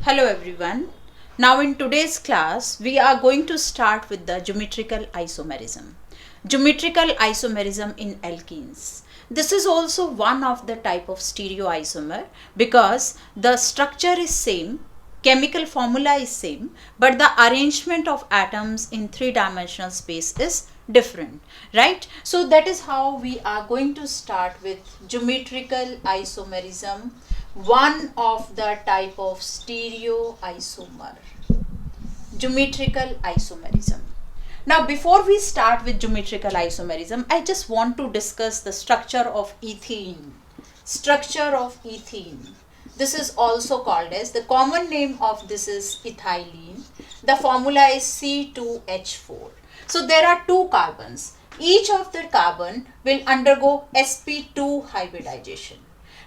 Hello everyone. Now in today's class, we are going to start with the geometrical isomerism. Geometrical isomerism in alkenes. This is also one of the type of stereoisomer because the structure is same, chemical formula is same, but the arrangement of atoms in three-dimensional space is different, right? So that is how we are going to start with geometrical isomerism, one of the type of stereoisomer, geometrical isomerism. Now before we start with geometrical isomerism, I just want to discuss the structure of ethene. Structure of ethene. This is also called as, the common name of this is ethylene. The formula is C2H4. So there are two carbons. Each of the carbon will undergo sp2 hybridization.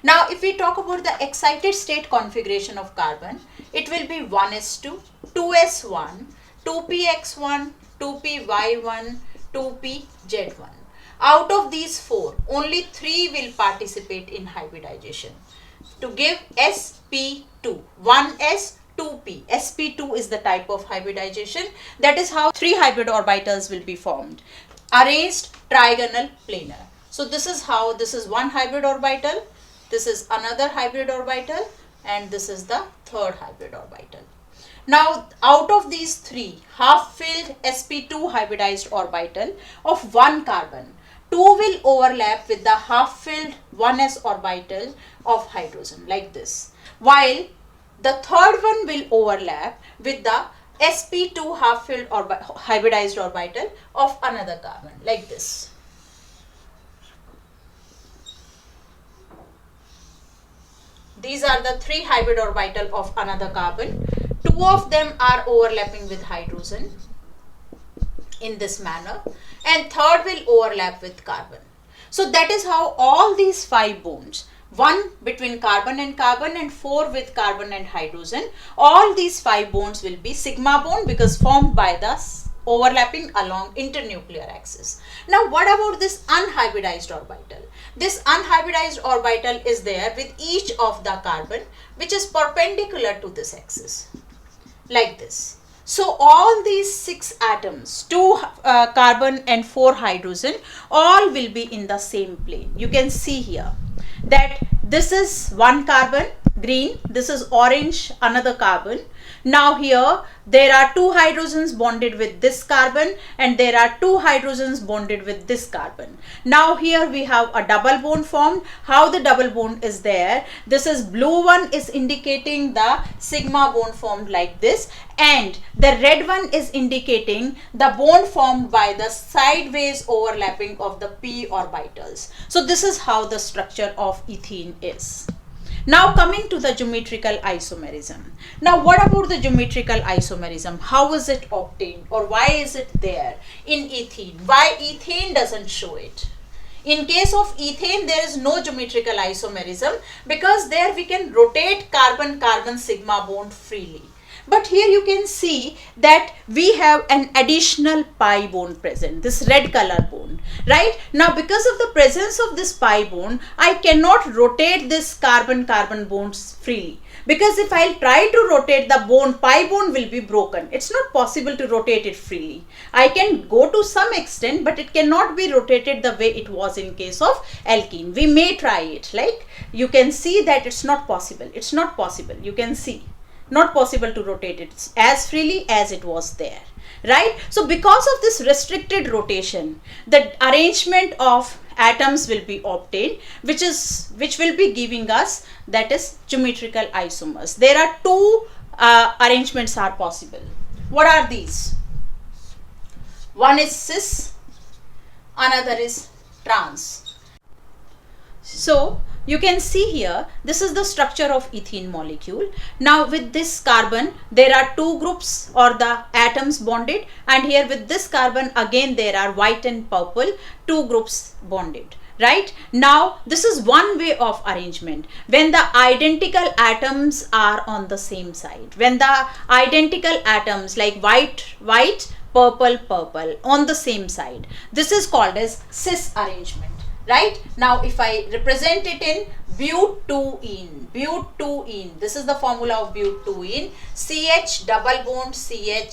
Now if we talk about the excited state configuration of carbon, it will be 1s2, 2s1, 2px1, 2py1, 2pz1. Out of these four, only 3 will participate in hybridization to give sp2, 1s, 2p. sp2 is the type of hybridization. That is how 3 hybrid orbitals will be formed, arranged trigonal planar. So this is how, this is one hybrid orbital, this is another hybrid orbital, and this is the third hybrid orbital. Now out of these 3 half-filled sp2 hybridized orbital of one carbon, 2 will overlap with the half-filled 1s orbital of hydrogen like this, while the third one will overlap with the sp2 half-filled hybridized orbital of another carbon like this. These are the 3 hybrid orbital of another carbon. 2 of them are overlapping with hydrogen in this manner, and third will overlap with carbon. So that is how all these 5 bonds, 1 between carbon and 4 with carbon and hydrogen, all these 5 bonds will be sigma bond because formed by the overlapping along internuclear axis. Now what about this unhybridized orbital? This unhybridized orbital is there with each of the carbon which is perpendicular to this axis like this. So all these 6 atoms, 2 carbon and 4 hydrogen, all will be in the same plane. You can see here that this is one carbon, green, this is orange, another carbon. Now here there are 2 hydrogens bonded with this carbon and there are 2 hydrogens bonded with this carbon. Now here we have a double bond formed. How the double bond is there? This is blue one is indicating the sigma bond formed like this, and the red one is indicating the bond formed by the sideways overlapping of the p orbitals. So this is how the structure of ethene is. Now coming to the geometrical isomerism. Now what about the geometrical isomerism? How is it obtained, or why is it there in ethene? Why ethane doesn't show it? In case of ethane, there is no geometrical isomerism because there we can rotate carbon-carbon sigma bond freely. But here you can see that we have an additional pi bond present, this red color bond, right? Now because of the presence of this pi bond, I cannot rotate this carbon-carbon bonds freely. Because if I try to rotate the bond, pi bond will be broken. It's not possible to rotate it freely. I can go to some extent, but it cannot be rotated the way it was in case of alkene. We may try it, like you can see that it's not possible. It's not possible. You can see. Not possible to rotate it as freely as it was there, right? So because of this restricted rotation, the arrangement of atoms will be obtained, which will be giving us, that is, geometrical isomers. There are 2 arrangements are possible. What are these? One is cis, another is trans. So you can see here, this is the structure of ethene molecule. Now with this carbon, there are 2 groups or the atoms bonded, and here with this carbon again there are white and purple, 2 groups bonded, right? Now this is one way of arrangement when the identical atoms are on the same side. When the identical atoms like white, white, purple, purple on the same side. This is called as cis arrangement. right? Now if I represent it in butene, this is the formula of butene, CH double bond CH,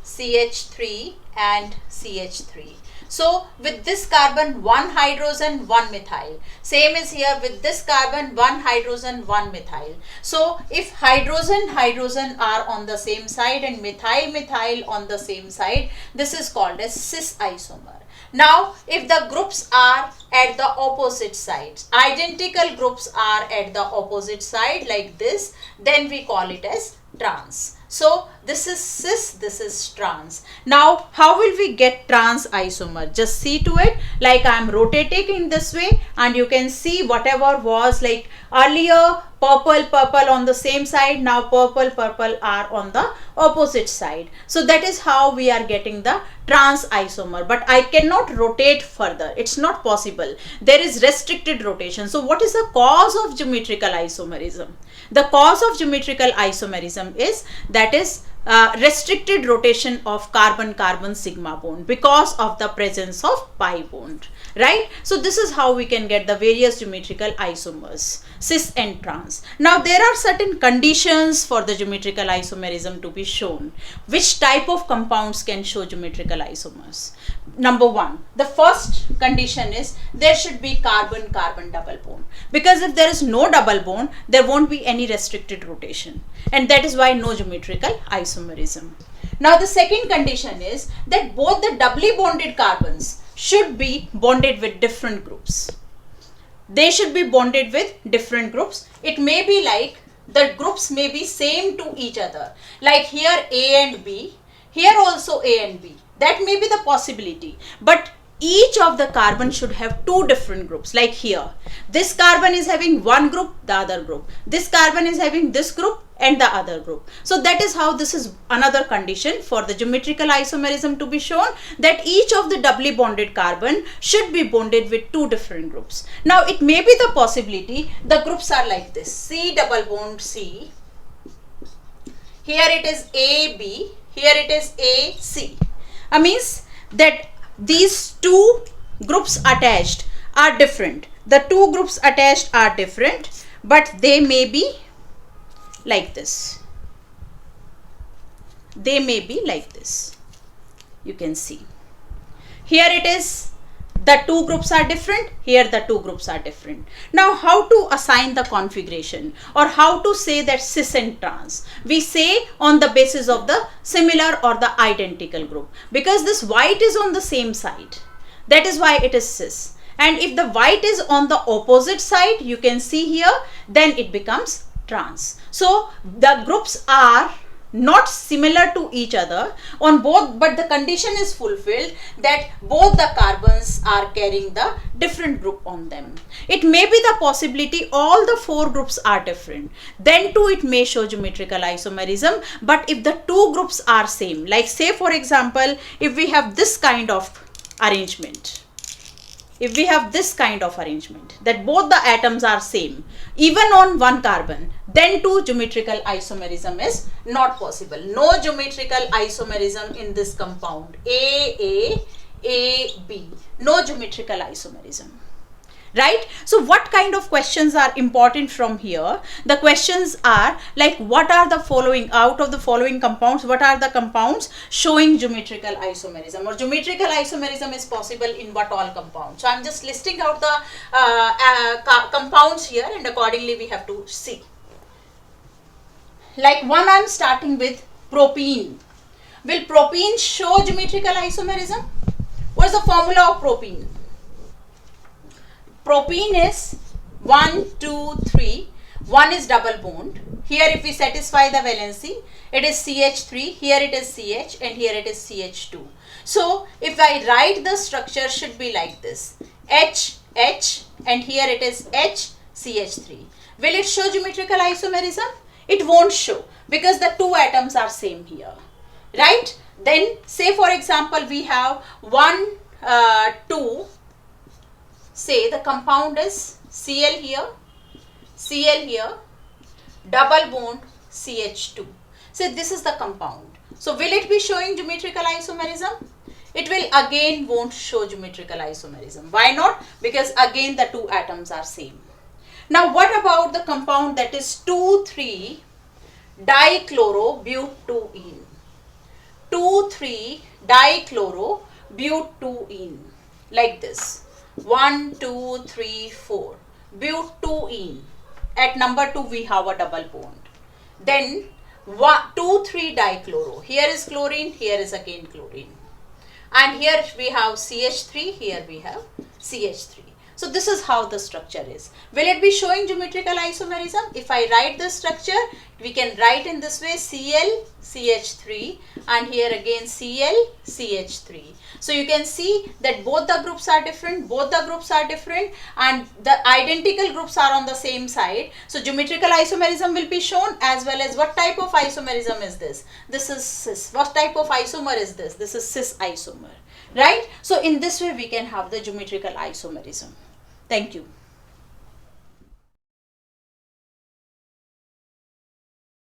CH3 and CH3. So with this carbon, one hydrogen, one methyl. Same is here with this carbon, one hydrogen, one methyl. So if hydrogen are on the same side and methyl on the same side, this is called as cis isomer. Now if the groups are at the opposite sides, identical groups are at the opposite side like this, then we call it as trans. So this is cis, this is trans. Now how will we get trans isomer? Just see to it, like I am rotating in this way, and you can see whatever was like earlier purple on the same side, now purple are on the opposite side. So that is how we are getting the trans isomer, but I cannot rotate further. It's not possible. There is restricted rotation. So what is the cause of geometrical isomerism? The cause of geometrical isomerism is restricted rotation of carbon-carbon sigma bond because of the presence of pi bond, right? So this is how we can get the various geometrical isomers, cis and trans. Now there are certain conditions for the geometrical isomerism to be shown. Which type of compounds can show geometrical isomers? Number one, the first condition is there should be carbon-carbon double bond, because if there is no double bond, there won't be any restricted rotation, and that is why no geometrical isomerism. Now the second condition is that both the doubly bonded carbons should be bonded with different groups. They should be bonded with different groups. It may be like the groups may be same to each other, like here A and B, here also A and B. That may be the possibility, but each of the carbon should have two different groups. Like here, this carbon is having one group, the other group. This carbon is having this group and the other group. So that is how this is another condition for the geometrical isomerism to be shown, that each of the doubly bonded carbon should be bonded with two different groups. Now it may be the possibility the groups are like this, C double bond C, here it is AB, here it is AC. Means that these two groups attached are different. The two groups attached are different, but they may be like this. They may be like this. You can see. Here it is, the two groups are different. Here the two groups are different. Now how to assign the configuration, or how to say that cis and trans? We say on the basis of the similar or the identical group, because this white is on the same side. That is why it is cis. And if the white is on the opposite side, you can see here, then it becomes trans. So the groups are not similar to each other on both, but the condition is fulfilled that both the carbons are carrying the different group on them. It may be the possibility all the four groups are different, then too it may show geometrical isomerism. But if the two groups are same, like say for example, if we have this kind of arrangement, that both the atoms are same, even on one carbon, then too geometrical isomerism is not possible. No geometrical isomerism in this compound AA, AB. No geometrical isomerism. Right? So what kind of questions are important from here? The questions are like, what are the following, out of the following compounds, what are the compounds showing geometrical isomerism, or geometrical isomerism is possible in what all compounds? So I'm just listing out the compounds here, and accordingly we have to see. Like one, I'm starting with propene. Will propene show geometrical isomerism? What is the formula of propene? Propene is 1, 2, 3. 1 is double bond. Here if we satisfy the valency, it is CH3, here it is CH, and here it is CH2. So if I write the structure, should be like this, H, H, and here it is H, CH3. Will it show geometrical isomerism? It won't show, because the two atoms are same here, right? Then say for example we have 1, 2, say the compound is Cl here, double bond CH2. So this is the compound. So will it be showing geometrical isomerism? it will again won't show geometrical isomerism. Why not? Because again the two atoms are same. Now what about the compound that is 2,3-dichlorobutene? 2,3-dichlorobutene, like this. 1, 2, 3, 4. Butene. At number 2 we have a double bond. Then 2,3-dichloro. Here is chlorine, here is again chlorine. And here we have CH3, here we have CH3. So this is how the structure is. Will it be showing geometrical isomerism? If I write the structure, we can write in this way: Cl, CH3, and here again Cl, CH3. So you can see that both the groups are different, and the identical groups are on the same side. So geometrical isomerism will be shown, as well as what type of isomerism is this? This is cis. What type of isomer is this? This is cis isomer, right? So in this way we can have the geometrical isomerism. Thank you.